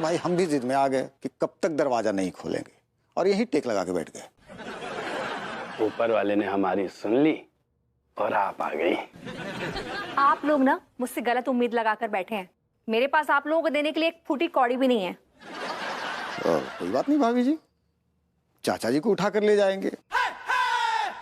तो भाई हम भी जिद में आ गए कि कब तक दरवाजा नहीं खोलेंगे, और यहीं टेक लगा के बैठ गए। ऊपर वाले ने हमारी सुन ली और आप आ गई। आप लोग ना मुझसे गलत उम्मीद लगाकर बैठे हैं। मेरे पास आप लोगों को देने के लिए एक फूटी कौड़ी भी नहीं है। कोई बात नहीं भाभी जी, चाचा जी को उठा कर ले जाएंगे।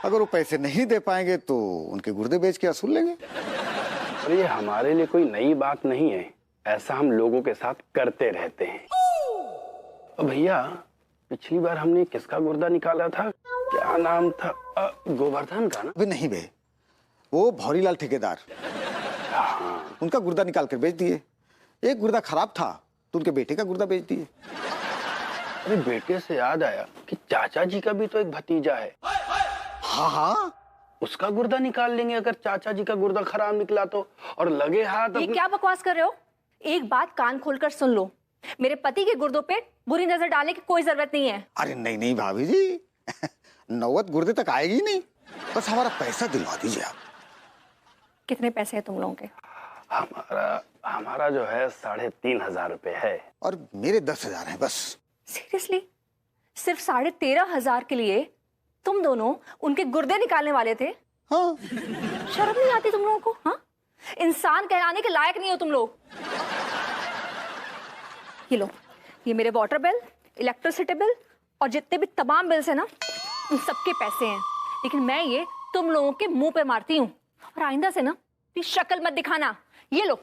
अगर वो पैसे नहीं दे पाएंगे तो उनके गुर्दे बेच के असूल लेंगे। और ये हमारे लिए कोई नई बात नहीं है, ऐसा हम लोगों के साथ करते रहते हैं। भैया पिछली बार हमने किसका गुर्दा निकाला था, क्या नाम था? गोवर्धन का ना? वे नहीं बे, वो भौरीलाल ठेकेदार, उनका गुर्दा निकाल कर बेच दिए। एक गुर्दा खराब था तो उनके बेटे का गुर्दा बेच दिए। अरे बेटे से याद आया कि चाचा जी का भी तो एक भतीजा है। हाँ हाँ, उसका गुर्दा निकाल लेंगे अगर चाचा जी का गुर्दा खराब निकला तो। और लगे हाथ ये क्या बकवास कर रहे हो? एक बात कान खोलकर सुन लो, मेरे पति के गुर्दों पे बुरी नजर डालने की कोई जरूरत नहीं है। अरे नहीं नहीं भाभी जी, नौबत गुर्दे तक आएगी नहीं, बस हमारा पैसा दिलवा दीजिए आप। कितने पैसे हैं तुम लोगों के? हमारा जो है 3,500 रुपए है। और मेरे 10,000 है बस। सीरियसली? सिर्फ 13,500 के लिए तुम दोनों उनके गुर्दे निकालने वाले थे? हाँ। शर्म नहीं आती तुम लोगों को? हाँ, इंसान कहलाने के लायक नहीं हो तुम लोग। ये लो, ये मेरे वाटर बिल, इलेक्ट्रिसिटी बिल और जितने भी तमाम बिल्स है ना, उन सबके पैसे हैं। लेकिन मैं ये तुम लोगों के मुंह पे मारती हूँ, और आइंदा से ना शक्ल मत दिखाना। ये लो।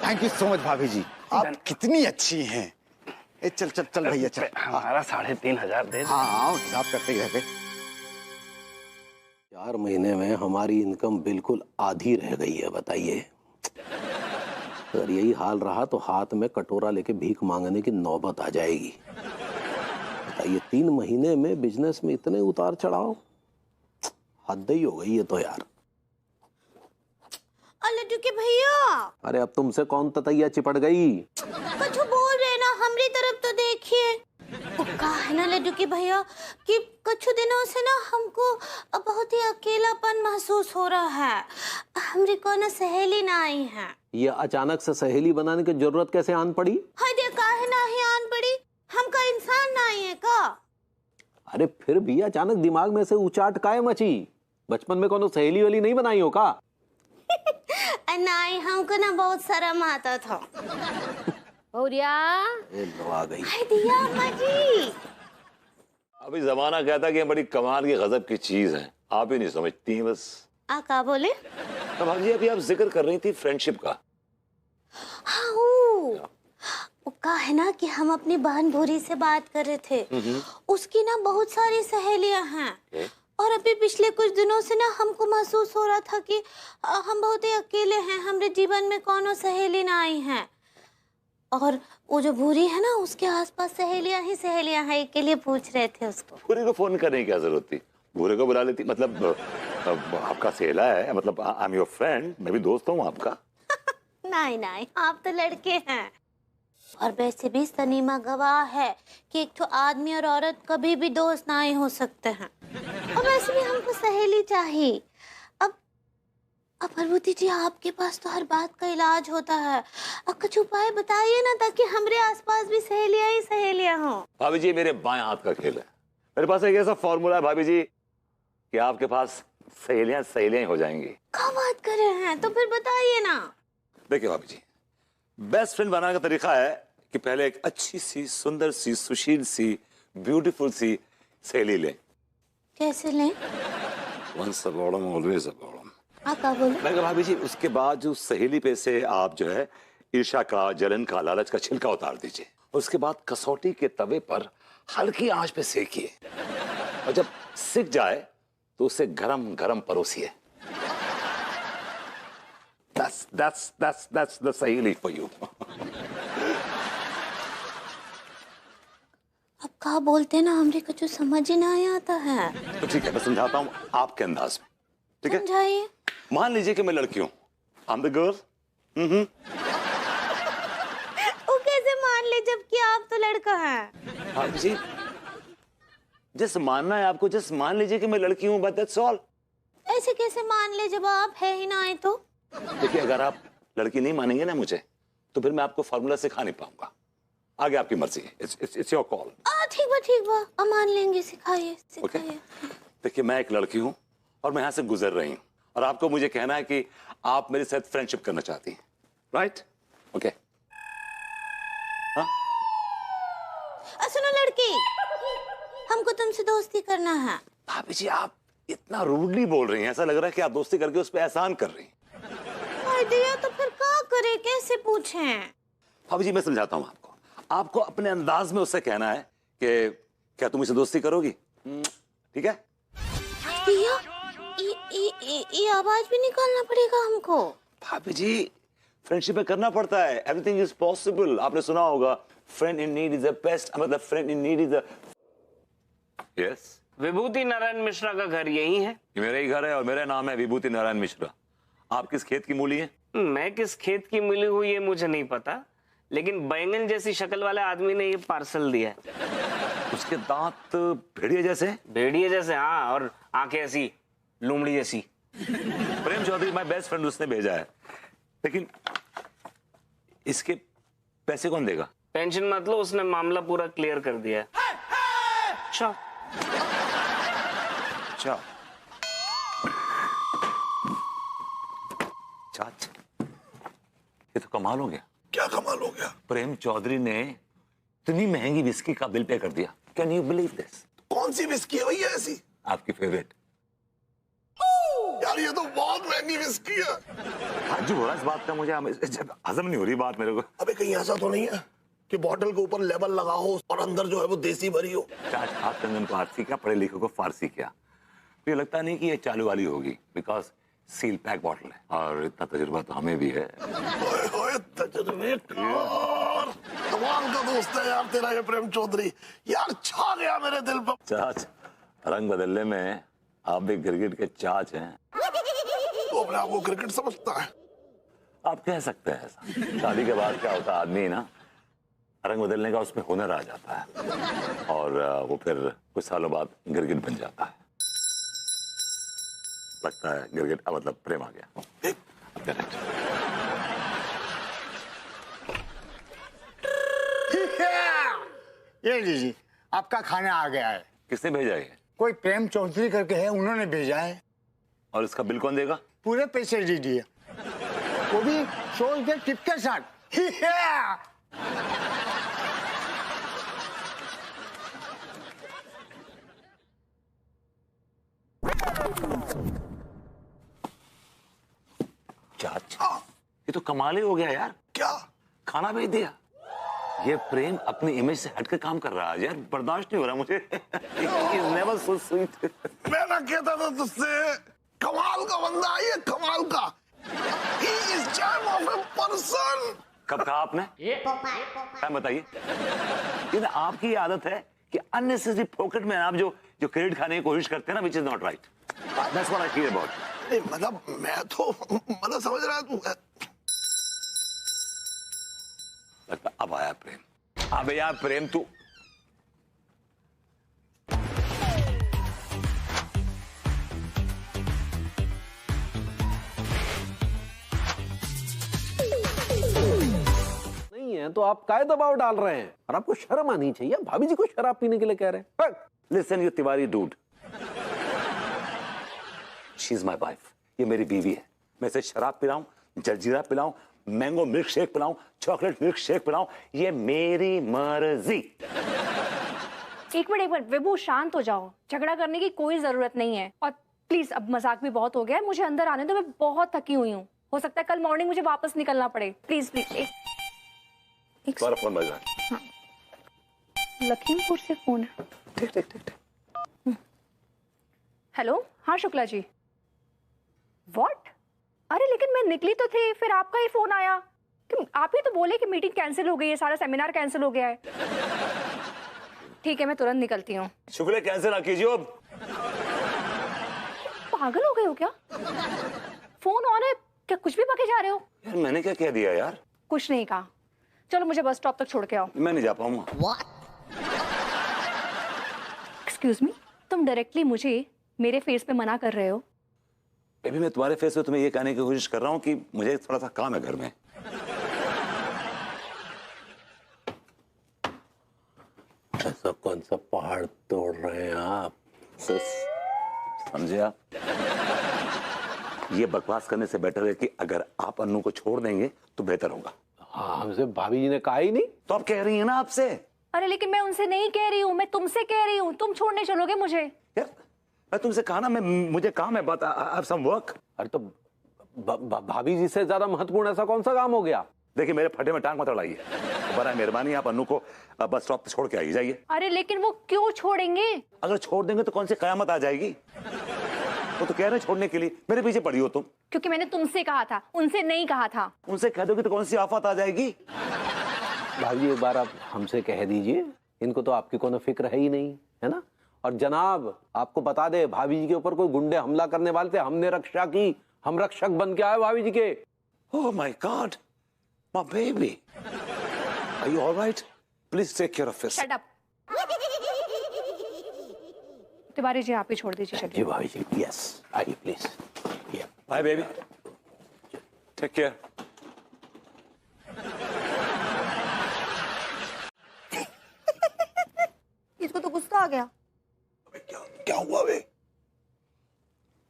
थैंक यू सो मच भाभी जी, आप कितनी अच्छी हैं। चल चल चल भैया चल। हमारा 3,500 दे। हाँ, हिसाब करते ही रहते। 4 महीने में हमारी इनकम बिल्कुल आधी रह गई है, बताइए। अगर यही हाल रहा तो हाथ में कटोरा लेके भीख मांगने की नौबत आ जाएगी। बताइए, 3 महीने में बिजनेस में इतने उतार चढ़ाव, हद ही हो गई है तो यार। लड्डू के भैया, अरे अब तुमसे कौन ततैया चिपट गई? कुछ बोल रहे ना, हमारी तरफ तो देखिए। कहा है ना लड्डू के भैया कि कुछ दिनों से ना हमको बहुत ही अकेलापन महसूस हो रहा है। हमारी कोई सहेली ना आई है। ये अचानक से सहेली बनाने की जरूरत कैसे आन पड़ी? हदे काहे ना ही आन पड़ी, हमका इंसान ना आई है का? अरे फिर भी अचानक दिमाग में से उचाट काहे मची? बचपन में कोनो सहेली वाली नहीं बनाई हो का? नहीं, हमको ना बहुत शर्म आता था। औरिया आ गई। दिया अम्मा जी। अभी जमाना कहता कि बड़ी कमाल की गजब की चीज है, आप ही नहीं समझती बस। क्या बोले? भाभी अभी आप जिक्र कर रही थी फ्रेंडशिप का। हाँ, वो कहा है ना कि हम अपनी बहन भूरी से बात कर रहे थे। उसकी ना बहुत सारी सहेलियां हैं। और अभी पिछले कुछ दिनों से ना हमको महसूस हो रहा था कि हम बहुत ही अकेले हैं, हमारे जीवन में कौनो सहेली ना आई हैं। और वो जो भूरी है ना, उसके आसपास सहेलियां ही सहेलियां हैं, के लिए पूछ रहे थे उसको। भूरे को फोन करने की क्या जरूरत थी? भूरे को बुला लेती। मतलब आपका सहेला है, मतलब आई एम योर फ्रेंड, मैं भी दोस्त हूँ आपका। नहीं नहीं, आप तो लड़के हैं। और वैसे भी सनीमा गवाह है कि एक तो आदमी और औरत कभी भी दोस्त ना ही हो सकते हैं। और वैसे भी हमको सहेली चाहिए। अब पार्वती जी, आपके पास तो हर बात का इलाज होता है। अब कुछ उपाय बताइए ना, ताकि हमारे आसपास भी सहेलियां ही सहेलियां हो। भाभी जी, मेरे बाएं हाथ का खेल है। मेरे पास एक ऐसा फॉर्मूला है भाभी जी कि आपके पास सहेलियां सहेलियां ही हो जाएंगी। क्या बात कर रहे हैं? तो फिर बताइए ना। देखिए भाभी जी, बेस्ट फ्रेंड बनाने का तरीका है कि पहले एक अच्छी सी, सुंदर सी, सुशील सी, ब्यूटीफुल सी सहेली लें। कैसे लें? Once a bottom, always a bottom। क्या बोले? मैं कहा भाभी जी, उसके बाद जो सहेली पे से आप जो है ईर्ष्या का, जलन का, लालच का छिलका उतार दीजिए। उसके बाद कसौटी के तवे पर हल्की आंच पे सेकिए, और जब सिक जाए तो उसे गरम गरम परोसिए। That's the सहेली for you। अब क्या बोलते ना, हमरे को जो समझ ही नहीं आता है। तो ठीक है, मैं समझाता हूँ आपके अंदाज में, ठीक है? समझाइए। मान लीजिए कि मैं लड़की हूँ, I'm the girl। वो कैसे मान ले जबकि आप तो लड़का हैं? हाँ जी, जैसे मानना है आपको, जैसे मान लीजिए कि मैं लड़की हूँ, बट दैट्स ऑल। ऐसे कैसे मान ले जब आप है ही ना? आए तो देखिए, अगर आप लड़की नहीं मानेंगे ना मुझे, तो फिर मैं आपको फॉर्मूला सिखा नहीं पाऊंगा। आगे आपकी मर्जी है, इट्स योर कॉल। ठीक बा अब मान लेंगे, सिखाइए ओके सिखाइए। देखिए, मैं एक लड़की हूं और मैं यहां से गुजर रही हूं और आपको मुझे कहना है कि आप मेरे साथ फ्रेंडशिप करना चाहती हैं, राइट? ओके। सुनो लड़की, हमको तुमसे दोस्ती करना है। भाभी जी, आप इतना रूडली बोल रही हैं, ऐसा लग रहा है कि आप दोस्ती करके उस पर एहसान कर रही हैं। दिया तो फिर क्या करे, कैसे पूछें? भाभी जी, मैं समझाता हूं आपको। आपको अपने अंदाज में उससे कहना है कि क्या तुम इसे दोस्ती करोगी? ठीक है? दिया, ये आवाज भी निकालना पड़ेगा हमको। भाभी जी, फ्रेंडशिप में करना पड़ता है, एवरीथिंग इज पॉसिबल। आपने सुना होगा, friend in need is the best, मतलब friend in need is the. Yes, Vibhuti Narayan Mishra का घर यही है? ये मेरा ही घर है और मेरा नाम है विभूति नारायण मिश्रा। आप किस खेत की मूली हैं? मैं किस खेत की मिली हुई ये मुझे नहीं पता, लेकिन बैंगन जैसी शक्ल वाले आदमी ने ये पार्सल दिया है। उसके दांत भेड़िए जैसे? भेड़िए जैसे, हाँ, और आंखें ऐसी लोमड़ी जैसी। प्रेम चौधरी माय बेस्ट फ्रेंड, उसने भेजा है। लेकिन इसके पैसे कौन देगा? टेंशन मत लो, उसने मामला पूरा क्लियर कर दिया है। अच्छा चाच, ये तो कमाल हो गया। क्या कमाल हो गया? प्रेम चौधरी ने इतनी महंगी विस्की का बिल पे कर दिया। Can you believe this? कौन सी विस्की है भैया ऐसी? आपकी फेवरेट। यार ये तो बहुत महंगी विस्की है। आज हो रहा है इस बात का, मुझे हजम नहीं हो रही बात मेरे को। अबे कहीं ऐसा तो नहीं है कि बॉटल के ऊपर लेबल लगा हो और अंदर जो है वो देसी भरी हो? चाच, आप कंगन पारसी क्या, पढ़े लिखे को फारसी क्या? मुझे लगता नहीं कि ये चालू वाली होगी, बिकॉज सील पैक बॉटल है और इतना तजुर्बा तो हमें भी है। ओए तजुर्बेकार, कमाल का दोस्त है यार तेरा ये प्रेम चौधरी। यार छा गया मेरे दिल पर। चाच, रंग बदलने में आप भी गिरगिट के चाच हैं। तो अपने आप को क्रिकेट समझता है? आप कह सकते हैं ऐसा। शादी के बाद क्या होता है, आदमी ना रंग बदलने का उसमें हुनर आ जाता है और वो फिर कुछ सालों बाद गिरगिट बन जाता है। लगता है गिरगिट, मतलब प्रेम आ गया। ये लीजिए, आपका खाना आ गया है। किसने भेजा ये? कोई प्रेम चौधरी करके है, उन्होंने भेजा है। और इसका बिल कौन देगा? पूरे पैसे दीजिए, वो भी 100 रुपये टिप के साथ। चाच, ये तो कमाल ही हो गया यार। क्या? खाना भेज दिया। ये प्रेम अपनी इमेज से हटकर काम कर रहा है यार, बर्दाश्त नहीं हो रहा मुझे। Never so sweet। मैं ना कहता था तुझसे, कमाल का बंदा है ये, कमाल का। He is charm of a person। कब कहा आपने? क्या बताइए? ये ना आपकी आदत है कि अननेसेसरी पॉकेट में आप जो क्रेडिट खाने की कोशिश करते हैं ना, which is not right। That's what I feel about you। नहीं मतलब मैं तो मतलब समझ रहा है तू। लगता अब आया प्रेम। अबे यार प्रेम, तू नहीं है तो आप काय दबाव डाल रहे हैं? और आपको शर्म आनी चाहिए, भाभी जी को शराब पीने के लिए कह रहे हैं। Listen you Tiwari dude, she is my wife. ये मेरी बीवी है। मैं इसे शराब पिलाऊं, जलजीरा पिलाऊं, मैंगो मिल्क शेक पिलाऊं, चॉकलेट मिल्क शेक पिलाऊं, ये मेरी मर्जी। एक मिनट विभू, शांत हो जाओ। झगड़ा करने की कोई जरूरत नहीं है। और प्लीज, अब मजाक भी बहुत हो गया है, मुझे अंदर आने दो। मैं बहुत थकी हुई हूँ, हो सकता है कल मॉर्निंग मुझे वापस निकलना पड़े। प्लीज प्लीज, एक तुम्हारा फोन बज रहा है। लखीमपुर से फोन है। ठीक ठीक ठीक ठीक। हेलो, हाँ शुक्ला जी। व्हाट? अरे लेकिन मैं निकली तो थी, फिर आपका ही फोन आया। कि आप ही तो बोले कि मीटिंग कैंसिल हो गई है, सारा सेमिनार कैंसिल हो गया है। ठीक है, मैं तुरंत निकलती हूँ। शुक्रिया, कैंसिल ना कीजिए। अब पागल हो गए हो क्या? फोन ऑन है क्या? कुछ भी पके जा रहे हो? यार मैंने क्या कह दिया यार? कुछ नहीं कहा। चलो मुझे बस स्टॉप तक छोड़ के आओ। मैं नहीं जा पाऊंगा। एक्सक्यूज मी, तुम डायरेक्टली मुझे मेरे फेस पे मना कर रहे हो? बेबी, मैं तुम्हारे फेस पे तुम्हें ये कहने की कोशिश कर रहा हूँ कि मुझे थोड़ा सा काम है घर में। रिकॉर्ड तोड़ रहे हैं आप। समझे आप? ये बकवास करने से बेटर है कि अगर आप अन्नू को छोड़ देंगे तो बेहतर होगा। हाँ, हमसे भाभी जी ने कहा ही नहीं। तो आप कह रही हैं ना आपसे। अरे लेकिन मैं उनसे नहीं कह रही हूँ, मैं तुमसे कह रही हूँ। तुम छोड़ने चलोगे मुझे? यार मैं तुमसे कहा ना, मुझे काम है, बात आई हैव सम वर्क। अरे तो भाभी जी से ज्यादा महत्वपूर्ण ऐसा कौन सा काम हो गया? देखिए मेरे फटे में टांग मत अड़ाइए। बड़ा मेहरबानी आप अन्नू को बस स्टॉप पे छोड़ के आई जाइए। अरे लेकिन वो क्यों छोड़ेंगे? अगर छोड़ देंगे तो कौन सी कयामत आ जाएगी? वो तो कह रहे हैं छोड़ने के लिए, मेरे पीछे पड़ी हो तुम। क्योंकि मैंने तुमसे कहा था, उनसे नहीं कहा था। उनसे कह दोगे तो कौन सी आफत आ जाएगी? भाभी जी एक बार आप हमसे कह दीजिए, इनको तो आपकी कोनो फिक्र है ही नहीं, है ना? और जनाब आपको बता दे, भाभी जी के ऊपर कोई गुंडे हमला करने वाले थे, हमने रक्षा की, हम रक्षक बन के आए भाभी जी के। Oh my God, my baby. Are you all right? Please take care of this. Shut up. Tiwari ji आप ही छोड़ दीजिए। जी भाभी जी, यस, आइए please. Bye baby. Take care. इसको तो गुस्सा आ गया। क्या हुआ बे?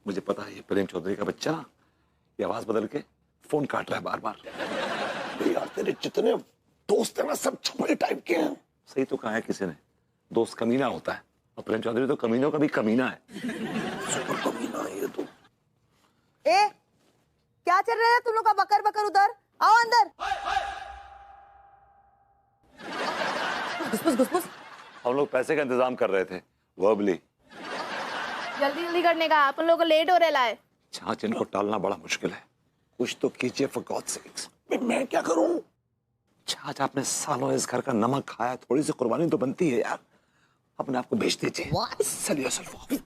मुझे पता है ये प्रेम चौधरी का बच्चा ये आवाज बदल के फोन काट रहा है बार बार। यार तेरे जितने दोस्त हैं ना सब छपड़े टाइप के हैं। सही तो कहा है किसी ने, दोस्त कमीना होता है, और प्रेम चौधरी तो कमीनों का भी कमीना है। सुपर कमीना है ये तो। ए, क्या चल रहा है तुम लोग का बकर बकर उधर? आओ अंदर। घुसपुस घुसपुस। हम लोग पैसे का इंतजाम कर रहे थे वर्बली। जल्दी जल्दी करने का, अपन लोग को लेट हो रहा है। छाछ इनको टालना बड़ा मुश्किल है, कुछ तो कीजिए फॉर गॉड सेक्स। मैं क्या करूं? छाछ आपने सालों इस घर का नमक खाया, थोड़ी सी कुर्बानी तो बनती है यार, अपने आप को बेच दीजिए।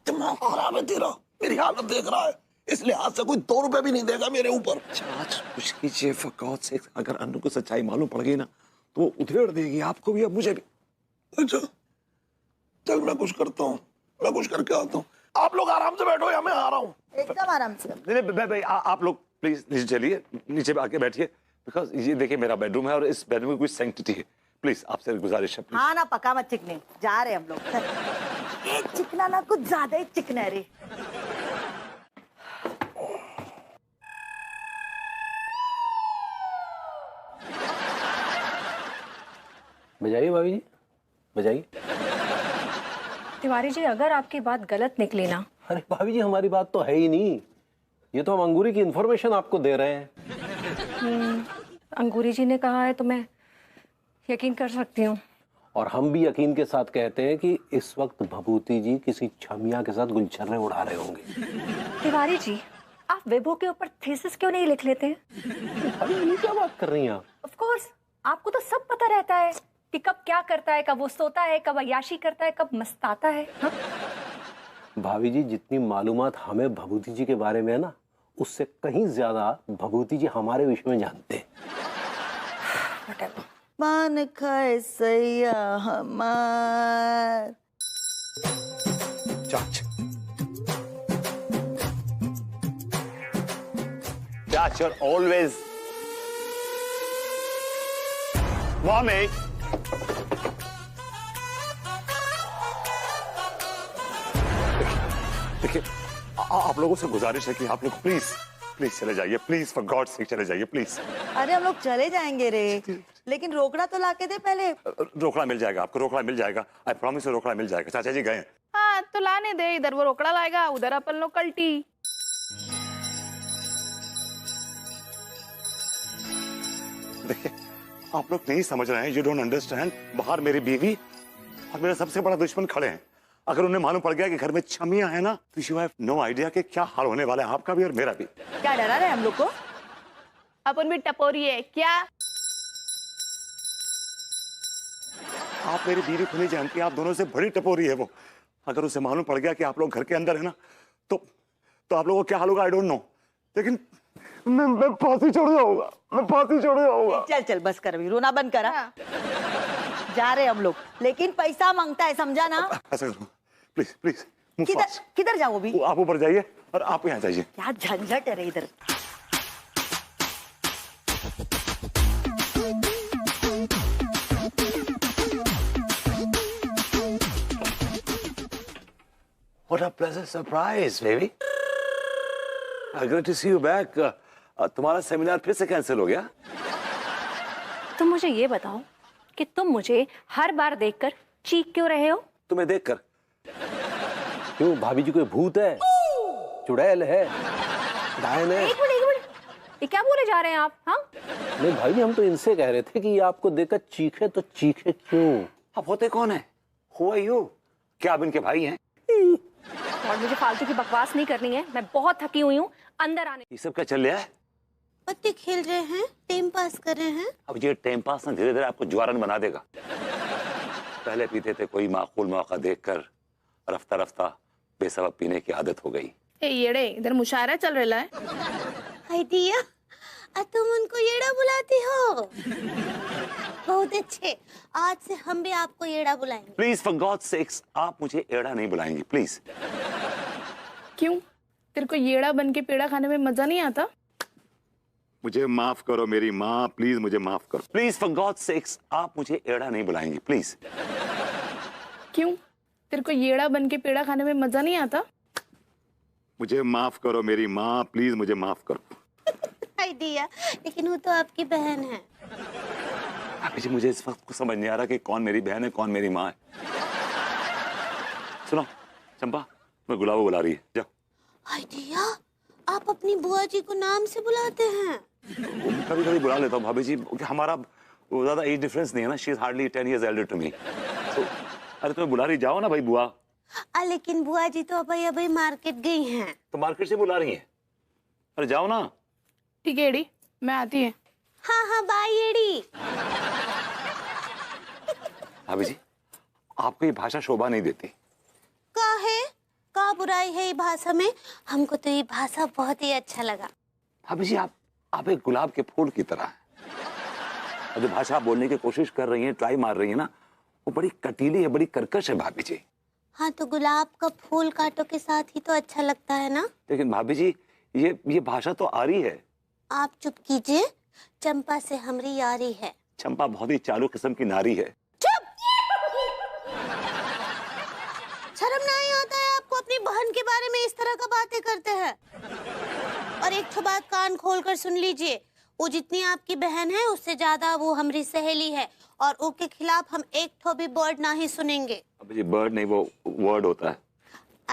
दिमाग खराब है तेरा, मेरी हालत देख रहा है, इस लिहाज से कोई 2 रुपए भी नहीं देगा मेरे ऊपर। छाछ कुछ कीजिए फॉर गॉड सेक्स। अगर अन्नू को सच्चाई मालूम पड़ गई ना तो वो उधेड़ देगी आपको भी और मुझे भी। अच्छा चल मैं कुछ करता हूँ, मैं कुछ करके आता हूँ। आप लोग आराम से बैठो या मैं आ रहा हूँ। एकदम आराम से। नहीं भाई आप लोग प्लीज नीचे चलिए, नीचे आके बैठिए, बिकॉज ये देखिए मेरा बेडरूम है और इस बेडरूम में कुछ सैंक्टिटी है। प्लीज आपसे गुजारिश है। हाँ ना, पका मत चिकने, जा रहे हम लोग। एक चिकना ना कुछ ज्यादा ही चिकना है रे। बजाइए भाभी जी, बजाइए। तिवारी जी अगर आपकी बात गलत निकली ना। अरे भाभी जी हमारी बात तो है ही नहीं, ये तो हम अंगूरी की इंफॉर्मेशन आपको दे रहे हैं। अंगूरी जी ने कहा है तो मैं यकीन कर सकती हूँ। और हम भी यकीन के साथ कहते हैं कि इस वक्त भभूति जी किसी छमिया के साथ गुलछर्रे उड़ा रहे होंगे। तिवारी जी आप वेबो के ऊपर थीसिस क्यों नहीं लिख लेते हैं? अभी ये क्या बात कर रही हैं आप? ऑफ कोर्स आपको तो सब पता रहता है कि कब क्या करता है, कब वो सोता है, कब अय्याशी करता है, कब मस्ताता है। हाँ? भाभी जी जितनी मालूमात हमें भभूति जी के बारे में है ना, उससे कहीं ज्यादा भभूति जी हमारे विषय में जानते हैं। मान खाए सैया हमार। चाच you're always mommy। देखिए आप लोगों से गुजारिश है कि आप लोग प्लीज प्लीज चले जाइए, प्लीज फॉर गॉड सेक चले जाइए प्लीज। अरे हम लोग चले जाएंगे रे, लेकिन रोकड़ा तो लाके दे पहले। रोकड़ा मिल जाएगा आपको, रोकड़ा मिल जाएगा, आई प्रॉमिस रोकड़ा मिल जाएगा। चाचा जी गए। हाँ तो लाने दे, इधर वो रोकड़ा लाएगा, उधर अपन लोग कल्टी। देखिए आप लोग नहीं समझ रहे हैं, यू डोंट अंडरस्टैंड। बाहर मेरी बीवी और मेरा सबसे बड़ा दुश्मन खड़े हैं। अगर उन्हें मालूम पड़ गया कि घर में छमिया है ना, तो यू हैव नो आइडिया कि क्या हाल होने वाला है आपका भी और मेरा भी। क्या डरा रहे हम लोग को? अपन भी टपोरी है क्या? आप मेरी बीवी को नहीं जानती, आप दोनों से बड़ी टपोरी है वो। अगर उसे मालूम पड़ गया कि आप लोग घर के अंदर है ना, तो आप लोगों को क्या हाल होगा आई डोंट नो, लेकिन मैं फांसी चढ़ जाऊंगा, मैं फांसी चढ़ जाऊंगा। चल चल बस कर, अभी रोना बंद करा। हाँ। जा रहे हम लोग, लेकिन पैसा मांगता है, समझा ना? ऐसा करो प्लीज प्लीज। किधर जाओ अभी? आप ऊपर जाइए और आप यहाँ जाइए। क्या झंझट है रे इधर। What a pleasant surprise, baby. Great to see you back. तुम्हारा सेमिनार फिर से कैंसिल हो गया? तुम मुझे ये बताओ कि तुम मुझे हर बार देखकर चीख क्यों रहे हो? तुम्हें देखकर? क्यों, भाभी जी कोई भूत है, चुड़ैल है, डायन है? एक मिनट, ये क्या बोले जा रहे हैं आप? हाँ, नहीं भाई जी, हम तो इनसे कह रहे थे कि ये आपको देखकर चीखे, तो चीखे क्यों? आप होते कौन है? Who are you? क्या आप इनके भाई हैं? और मुझे फालतू की बकवास नहीं करनी है। मैं बहुत थकी हुई हूँ, अंदर आने। ये सब क्या चल रहा है? पत्ते खेल रहे हैं, टाइम पास कर रहे हैं। अब ये टाइम पास ना धीरे धीरे आपको जुआरन बना देगा। पहले पीते थे, कोई माकूल मौका देखकर रफ्ता रफ्ता बेसबब पीने की आदत हो गई। ए येड़े, इधर मुशायरा चल रहा है। आइडिया, तुम उनको येड़ा बुलाती हो? बहुत अच्छे, आज से हम भी आपको येड़ा बुलाएंगे। प्लीज फॉर गॉड सेक्स, आप मुझे एड़ा नहीं बुलाएंगी प्लीज। क्यों, तेरे को येड़ा बन के पेड़ा खाने में मजा नहीं आता? मुझे माफ करो मेरी माँ, प्लीज मुझे माफ करो। प्लीज फॉर गॉड सेक्स, आप मुझे एड़ा नहीं बुलाएंगी प्लीज। क्यों, तेरे को येड़ा बन के पेड़ा खाने में मजा नहीं आता? मुझे माफ करो मेरी माँ, प्लीज मुझे माफ करो। आइडिया, लेकिन वो तो आपकी बहन है। अभी जी मुझे इस वक्त को समझ नहीं आ रहा कि कौन मेरी बहन है, कौन मेरी माँ है। सुनो चंपा, मैं गुलाब बुला रही है, जाओ। आइडिया, आप अपनी बुआ जी को नाम से बुलाते हैं? कभी कभी बुला लेता हूँ भाभी जी, हमारा ज्यादा एज डिफरेंस नहीं है ना। She is hardly 10 years elder to me. So, अरे तुम्हें बुला रही, जाओ ना भाई बुआ। लेकिन बुआ जी तो अभी मार्केट गई हैं। तो मार्केट से बुला रही है? अरे जाओ ना। ठीक है एडी, मैं आती है। हाँ, बाय एडी। भाभी जी, आपको ये भाषा शोभा नहीं देती। का बुराई है ये भाषा में? हमको तो ये भाषा बहुत ही अच्छा लगा। भाभी जी, आप एक गुलाब के फूल की तरह है। और जो भाषा आप बोलने की कोशिश कर रही हैं, ट्राई मार रही हैं ना, वो बड़ी कटीली है, बड़ी कर्कश है भाभी जी। हाँ, तो गुलाब का फूल कांटों के साथ ही तो अच्छा लगता है ना। लेकिन भाभी जी, ये भाषा तो आरी है। आप चुप कीजिए, चंपा से हमारी यारी है। चंपा बहुत ही चालू किस्म की नारी है। चुप! शर्म नहीं आता है आपको? अपनी बहन के बारे में इस तरह का बातें करते हैं। और एक बात कान खोलकर सुन लीजिए, वो जितनी आपकी बहन है उससे ज्यादा वो हमारी सहेली है, और उसके खिलाफ हम एक ठो भी वर्ड ना ही सुनेंगे। अब जी बर्ड नहीं, वो वर्ड होता है।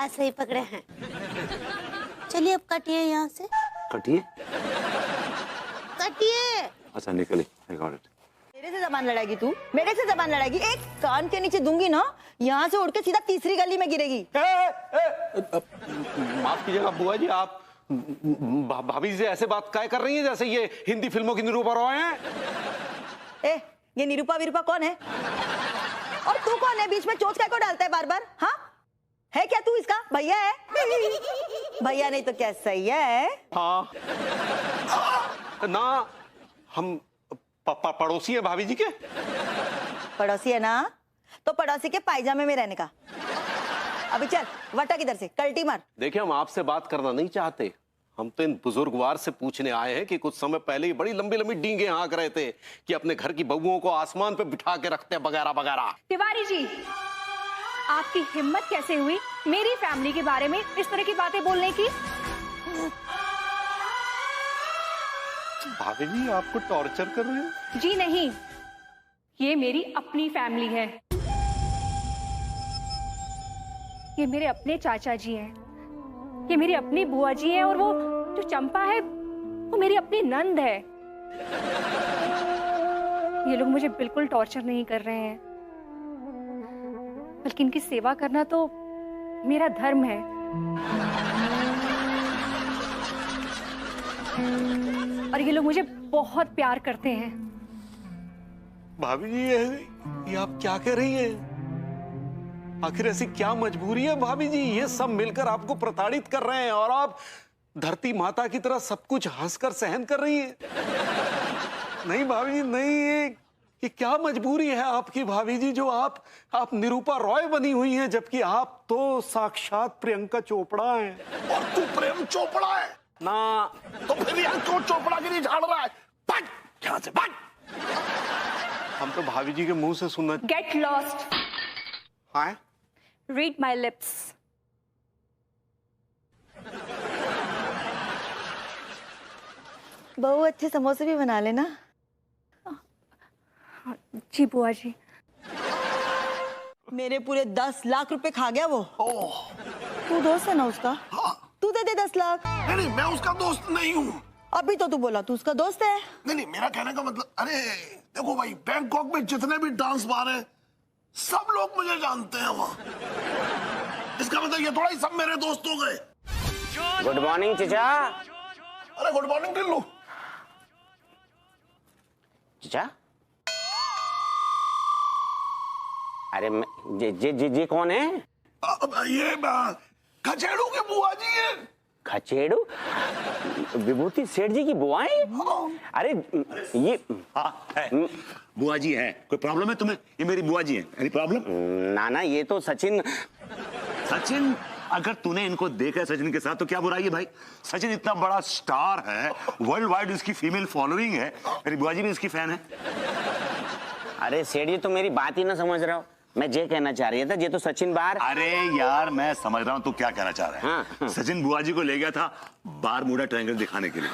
ऐसे ही पकड़े हैं। चलिए अब कटिए यहाँ से। कटिए? कटिए। अच्छा निकले, I got it. मेरे से जबान लड़ाएगी तू? मेरे से जबान लड़ाएगी? एक कान के नीचे दूंगी ना, यहाँ से उड़ के सीधा तीसरी गली में गिरेगी। माफ कीजिएगा बुआ जी, आप भाभी से ऐसे बात काय कर रही हैं जैसे ये हिंदी फिल्मों की निरूपा रॉय हैं? ये निरूपा विरूपा कौन है? और तू कौन है? बीच में चोच काय को डालता है बार बार? हाँ, है क्या तू इसका भैया है? भैया नहीं तो क्या सैया है? हाँ ना, हम पड़ोसी हैं भाभी जी के। पड़ोसी है ना, तो पड़ोसी के पायजामे में रहने का। अभी चल वटा किधर से, कल्टी मार। देखिए, हम आपसे बात करना नहीं चाहते, हम तो इन बुजुर्गवार से पूछने आए हैं कि कुछ समय पहले ही बड़ी लंबी लंबी डींगे हाँक रहे थे कि अपने घर की बहुओं को आसमान पे बिठा के रखते हैं वगैरह वगैरह। तिवारी जी, आपकी हिम्मत कैसे हुई मेरी फैमिली के बारे में इस तरह की बातें बोलने की? भाभी जी आपको टॉर्चर कर रहे हैं? जी नहीं, ये मेरी अपनी फैमिली है। ये मेरे अपने चाचा जी हैं, ये मेरी अपनी बुआ जी हैं, और वो जो चंपा है वो मेरी अपनी नंद है। ये लोग मुझे बिल्कुल टॉर्चर नहीं कर रहे हैं, बल्कि इनकी सेवा करना तो मेरा धर्म है। और ये लोग मुझे बहुत प्यार करते हैं। भाभी जी ये आप क्या कह रही हैं? आखिर ऐसी क्या मजबूरी है भाभी जी? ये सब मिलकर आपको प्रताड़ित कर रहे हैं और आप धरती माता की तरह सब कुछ हंसकर सहन कर रही हैं। नहीं भाभी जी नहीं, ये क्या मजबूरी है आपकी भाभी जी, जो आप निरूपा रॉय बनी हुई हैं, जबकि आप तो साक्षात प्रियंका चोपड़ा हैं। और तू प्रेम चोपड़ा है ना, तो फिर यहाँ क्यों चोपड़ा गिरी झाड़ रहा है? भाग यहाँ से, भाग। हम तो भाभी जी के मुंह से सुनना। Get lost. हाँ? Read my lips. बहू अच्छे समोसे भी बना लेना। जी बुआ जी। मेरे पूरे 10 लाख रुपए खा गया वो। तू दोस्त है ना उसका? हाँ। तू दे दे 10 लाख। नहीं, मैं उसका दोस्त नहीं हूँ। अभी तो तू बोला तू उसका दोस्त है। नहीं, मेरा कहने का मतलब, अरे देखो भाई, बैंकॉक में जितने भी डांस बार हैं सब लोग मुझे जानते हैं वहाँ। इसका मतलब ये थोड़ा ही सब मेरे दोस्त हो गए। गुड मॉर्निंग चचा। अरे गुड मॉर्निंग टिल्लू। चचा, अरे जी कौन है? ये खचेड़ू के बुआ जी है। खचेड़ू? विभूति सेठ जी की बुआएं? अरे ये बुआ जी है। कोई प्रॉब्लम है तुम्हें? ये मेरी बुआ जी है। Any problem? ना ये तो सचिन। सचिन? अगर तूने इनको देखा है सचिन के साथ तो क्या बुराई है भाई? सचिन इतना बड़ा स्टार है, वर्ल्ड वाइड इसकी फीमेल फॉलोइंग है। मेरी बुआ जी भी इसकी फैन है। अरे सेठ जी तो मेरी बात ही ना समझ रहा हो। मैं ये कहना चाह रही था, ये तो सचिन बाहर। अरे यार मैं समझ रहा हूँ तू क्या कहना चाह रहा है। हाँ। सचिन बुआ जी को ले गया था बारमूडा ट्रायंगल दिखाने के लिए।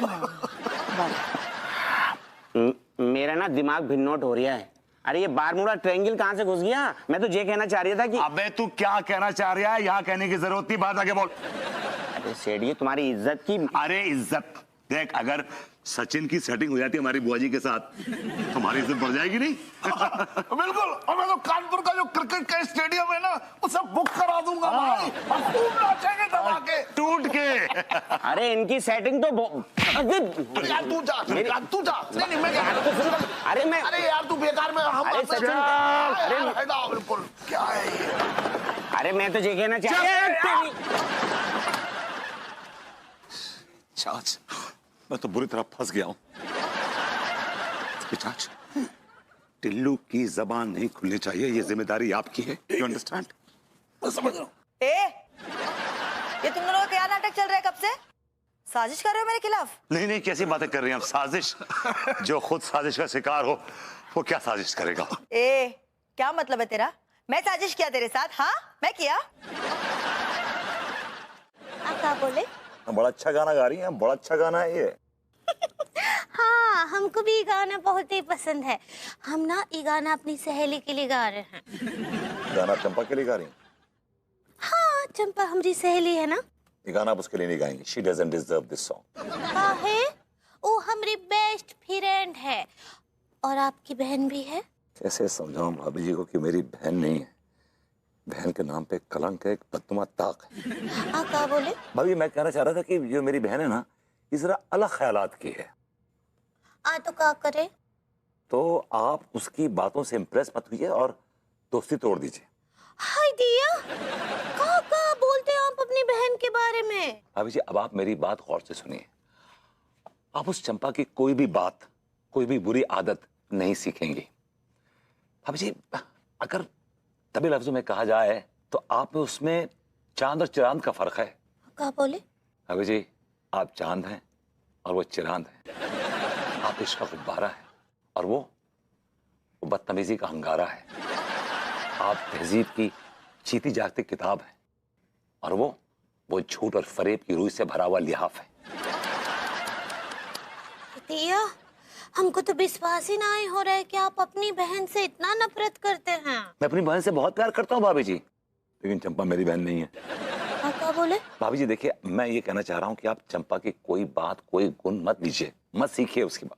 मेरा ना दिमाग भिन्नोट हो रहा है। अरे ये बारमूडा ट्रायंगल कहाँ से घुस गया? मैं तो ये कहना चाह रही था कि अबे तू क्या कहना चाह रहा है? यहाँ कहने की जरूरत नहीं, बात आगे बोल। अरे सेठ जी तुम्हारी इज्जत की। अरे इज्जत देख, अगर सचिन की सेटिंग हो जाती है हमारी बुआ जी के साथ तो हमारी इज्जत बढ़ जाएगी नहीं? बिल्कुल। और मैं तो कानपुर का जो क्रिकेट का स्टेडियम है ना उसे बुक करा दूंगा भाई। और खूब नाचेंगे दबा के, टूट के। अरे इनकी सेटिंग तो यार तू जा। नहीं मैं अरे यार तू बेकार में अरे सचिन, अरे बिल्कुल क्या है ये? अरे मैं तो ये कहना चाह चाच, मैं तो बुरी तरह फंस गया हूँ। चाच, टिल्लू की जबान नहीं खुलनी चाहिए, ये जिम्मेदारी आपकी है। You understand? मैं समझ रहा हूँ। ये तुम दोनों का क्या नाटक चल रहा है? कब से साजिश कर रहे हो मेरे खिलाफ? नहीं कैसी बातें कर रही हैं आप? साजिश? जो खुद साजिश का शिकार हो वो क्या साजिश करेगा? क्या मतलब है तेरा? मैं साजिश किया तेरे साथ? हाँ मैं किया। आप क्या बोले? बड़ा अच्छा गाना गा रही हैं, बड़ा अच्छा गाना है ये। हाँ, हमको भी ये गाना बहुत ही पसंद है। हम ना ये गाना अपनी सहेली के लिए गा रहे हैं। गाना चंपा के लिए गा रही हैं? हाँ, चंपा हमारी सहेली है ना। ये गाना आप उसके लिए नहीं गाएंगे। She doesn't deserve this song. है वो हमारी बेस्ट फ्रेंड है और आपकी बहन भी है। कैसे समझाऊं भाभी जी को कि मेरी बहन नहीं है? बहन के नाम पे कलंक है, एक बदनुमा ताक है। आप क्या बोले? भाभी मैं कहना चाह रहा था कि जो मेरी बहन है ना, इस जरा अलग ख्यालात की है। तो क्या करे? तो आप उसकी बातों से इम्प्रेस मत हुई और दोस्ती तोड़ दीजिए। हाय दिया, क्या बोलते हैं आप अपनी बहन के बारे में? भाभी जी अब आप मेरी बात गौर से सुनिए। आप उस चंपा की कोई भी बात, कोई भी बुरी आदत नहीं सीखेंगी। भाभी जी अगर तभी लफ्जों में कहा जाए तो आप में उसमें चांद और चिरांद का फर्क है। क्या बोले? भाभी जी आप चांद हैं और वो चिरांद है। आप इश्क का गुब्बारा है और वो बदतमीजी का अंगारा है। आप तहजीब की चीती जागती किताब है और वो झूठ और फरेब की रूह से भरा हुआ लिहाफ है। दिया, हमको तो विश्वास ही नहीं हो रहा है कि आप अपनी बहन से इतना नफरत करते हैं। मैं अपनी बहन से बहुत प्यार करता हूँ भाभी जी, लेकिन चंपा मेरी बहन नहीं है। क्या बोले? भाभी जी देखिए मैं ये कहना चाह रहा हूँ कि आप चंपा की कोई बात, कोई गुण मत लीजिए, मत सीखिए उसकी बात।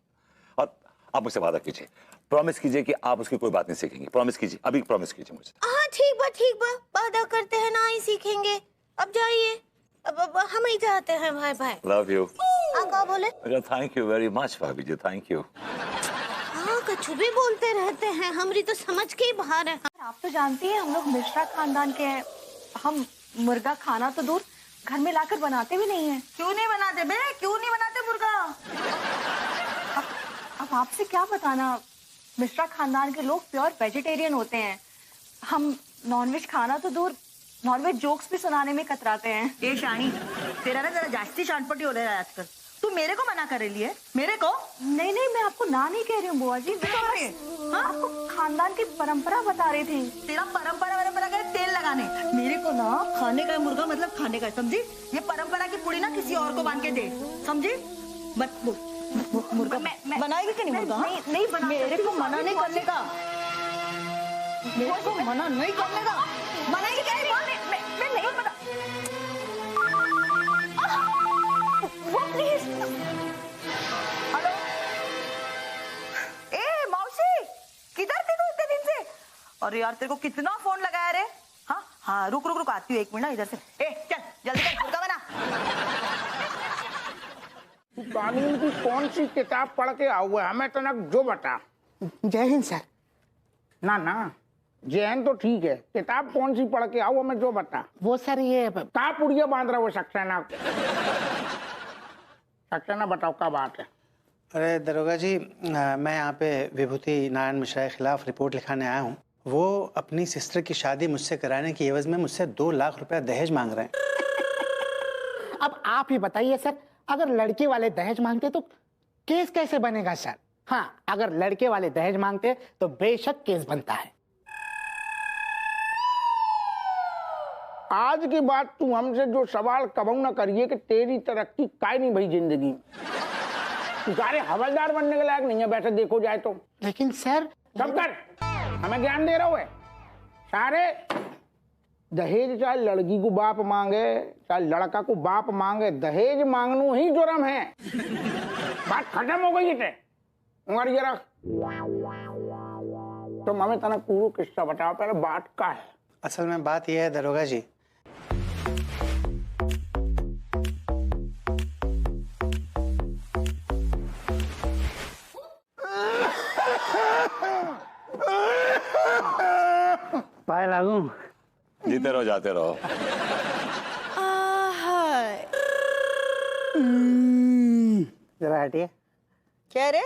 और आप मुझसे वादा कीजिए, प्रॉमिस कीजिए कि आप उसकी कोई बात नहीं सीखेंगे। प्रॉमिस कीजिए, अभी प्रॉमिस कीजिए मुझे। हाँ ठीक बा, वादा करते हैं ना ही सीखेंगे। अब जाइए, अब हम ही जाते हैं भाई। Love you. क्या बोले? थैंक यू वेरी मच भाभी जी, थैंक यू। हाँ कुछ भी बोलते रहते हैं, हमारी तो समझ के ही बाहर है। आप तो जानती हैं हम लोग मिश्रा खानदान के हैं। हम मुर्गा खाना तो दूर घर में लाकर बनाते भी नहीं हैं। क्यों नहीं बनाते बे? क्यों नहीं बनाते मुर्गा? अब आपसे क्या बताना, मिश्रा खानदान के लोग प्योर वेजिटेरियन होते हैं। हम नॉनवेज खाना तो दूर नॉनवेज जोक्स भी सुनाने में कतराते हैं। ए शानी, तेरा ना जरा जास्ती शानपट्टी हो रहा है आजकल। तू मेरे को मना कर रही है? मेरे को? नहीं मैं आपको ना नहीं कह रही हूँ बुआ जी। हाँ? आपको खानदान की परंपरा बता रही थी। तेरा परंपरा का तेल लगाने। मेरे को ना खाने का मुर्गा मतलब खाने का, समझी? ये परंपरा की पुड़ी ना किसी और को बांध के दे, समझी? मत बोल। मुर्गा बनाएगी कि नहीं मुर्गा? नहीं बना। मेरे को मना नहीं करने का, मेरे को मना नहीं करने का। बनाएगी क्या? मैं नहीं बना। वो प्लीज। हेलो, ए मौसी, किधर थी तू इतने दिन से? अरे यार तेरे को कितना फोन लगाया रे? हाँ हाँ, रुक रुक रुक, आती हूँ 1 मिनट इधर से। ए चल जल्दी कर, मुर्गा बना। कानून की कौन सी किताब पढ़ के आऊँ है? हमें तो ना जो बता। जय हिंद सर। ना ना, जय हिंद तो ठीक है, किताब कौन सी पढ़ के आऊँ हमें जो बता। वो सर ये कहाँ पुड़िया बांध रहा वो सक्सेना? सक्सेना बताओ क्या बात है? अरे दरोगा जी, मैं यहाँ पे विभूति नारायण मिश्रा के खिलाफ रिपोर्ट लिखाने आया हूँ। वो अपनी सिस्टर की शादी मुझसे कराने की एवज में मुझसे 2 लाख रुपया दहेज मांग रहे हैं। अब आप ही बताइए सर, अगर लड़के वाले दहेज मांगते तो केस कैसे बनेगा सर? हाँ, अगर लड़के वाले दहेज मांगते तो बेशक केस बनता है। आज की बात तू हमसे जो सवाल कबू ना करिए कि तेरी तरक्की काय नहीं भाई जिंदगी। तू सारे हवलदार बनने के लायक नहीं है वैसे देखो जाए तो। लेकिन सर सब कर, हमें ज्ञान दे रहा है। सारे दहेज चाहे लड़की को बाप मांगे चाहे लड़का को बाप मांगे, दहेज मांगनू ही जुर्म है। बात खत्म हो गई है। उमर जरा तो हमें तना पूरा किस्सा बताओ, पहले बात का है। असल में बात यह है दरोगा जी, पाए लागू। जीते रहो जाते रहो। जरा हटिए। क्या रे?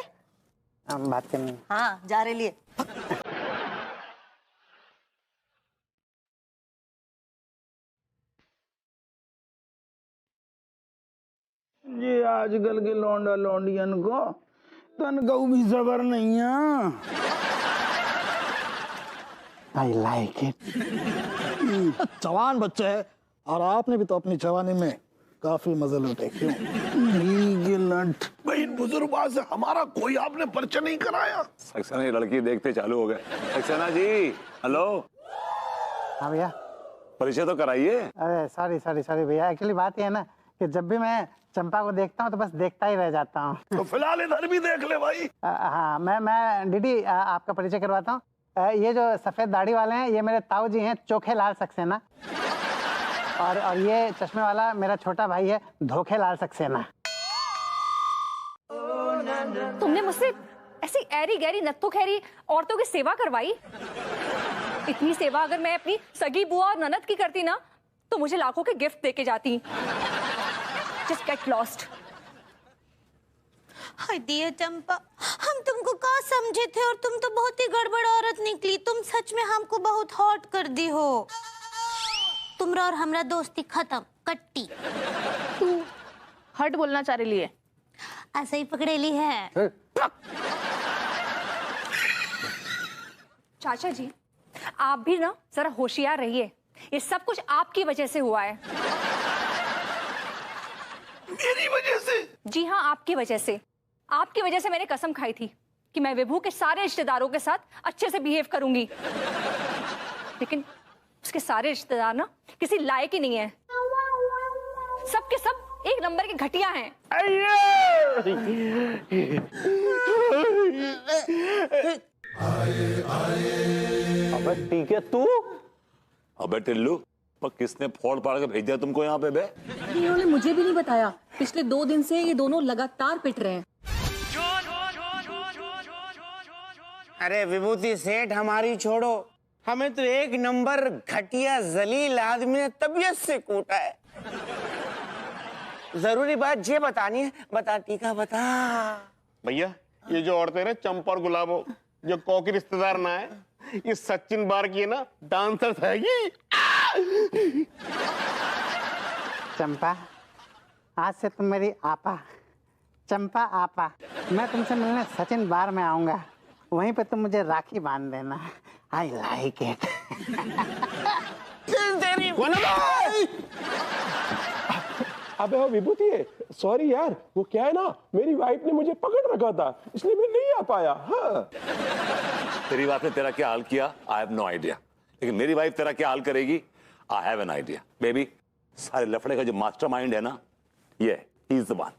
हम बात करनी। हाँ जा रहे लिए। ये आजकल के लौंडा लौंडियन को तनगऊ भी जबर नहीं है। I like it. जवान बच्चे है और आपने भी तो अपनी जवानी में काफी मजे लुटे। क्यों? भाई इन बुजुर्गों से हमारा कोई आपने परिचय नहीं कराया। सक्सेना ये लड़की देखते चालू हो गए। सक्सेना जी हेलो। हाँ भैया। परिचय तो कराइए। अरे सॉरी भैया, एक्चुअली बात ये है ना कि जब भी मैं चंपा को देखता हूँ तो बस देखता ही रह जाता हूँ। तो फिलहाल इधर भी देख ले भाई। हाँ, मैं डीडी आपका परिचय करवाता हूँ। ये जो सफेद दाढ़ी वाले हैं ये मेरे ताऊ जी हैं, चोखेलाल सक्सेना। और ये चश्मे वाला मेरा छोटा भाई है, धोखेलाल सक्सेना। तुमने मुझसे ऐसी ऐरी गैरी नत्थो खैरी औरतों की सेवा करवाई। इतनी सेवा अगर मैं अपनी सगी बुआ और ननद की करती ना तो मुझे लाखों के गिफ्ट देके जाती। Just get lost. हाय दिया चंपा, हम तुमको क्या समझे थे और तुम तो बहुत ही गड़बड़ औरत निकली। तुम सच में हमको बहुत हॉट कर दी हो। तुमरा और हमरा दोस्ती खत्म, कट्टी। तू हट बोलना चाह रही है? ऐसे ही पकड़ेली है। चाचा जी आप भी ना जरा होशियार रहिए, ये सब कुछ आपकी वजह से हुआ है। मेरी वजह से? जी हाँ, आपकी वजह से। आपकी वजह से मैंने कसम खाई थी कि मैं विभू के सारे रिश्तेदारों के साथ अच्छे से बिहेव करूंगी, लेकिन उसके सारे रिश्तेदार ना किसी लायक ही नहीं है। सब के सब एक नंबर के घटिया हैं। अबे ठीक है तू। अबे टिल्लू, पर किसने फोड़ पाड़ के भेज दिया तुमको यहाँ पे बे? इन्होंने मुझे भी नहीं बताया। पिछले 2 दिन से ये दोनों लगातार पिट रहे हैं। अरे विभूति सेठ हमारी छोड़ो, हमें तो एक नंबर घटिया जलील आदमी ने तबीयत से कूटा है। जरूरी बात ये बतानी है, बता टीका बता। भैया ये जो औरतें ना चंपा और गुलाबो जो कौ की रिश्तेदार ना है, ये सचिन बार की है ना डांसर है ये। चंपा आज से तुम मेरी आपा, चंपा आपा। मैं तुमसे मिलने सचिन बार में आऊंगा, वहीं पे तुम मुझे राखी बांध देना। I like it. अबे वो विभूति है, सॉरी यार, वो क्या है ना, मेरी वाइफ ने मुझे पकड़ रखा था, इसलिए मैं नहीं आ पाया। हाँ तेरी वाइफ ने तेरा क्या हाल किया, आई हैव नो आइडिया, लेकिन मेरी वाइफ तेरा क्या हाल करेगी, I have an idea. Baby, सारे लफड़े का जो मास्टरमाइंड है ना, ये ही इज द वन।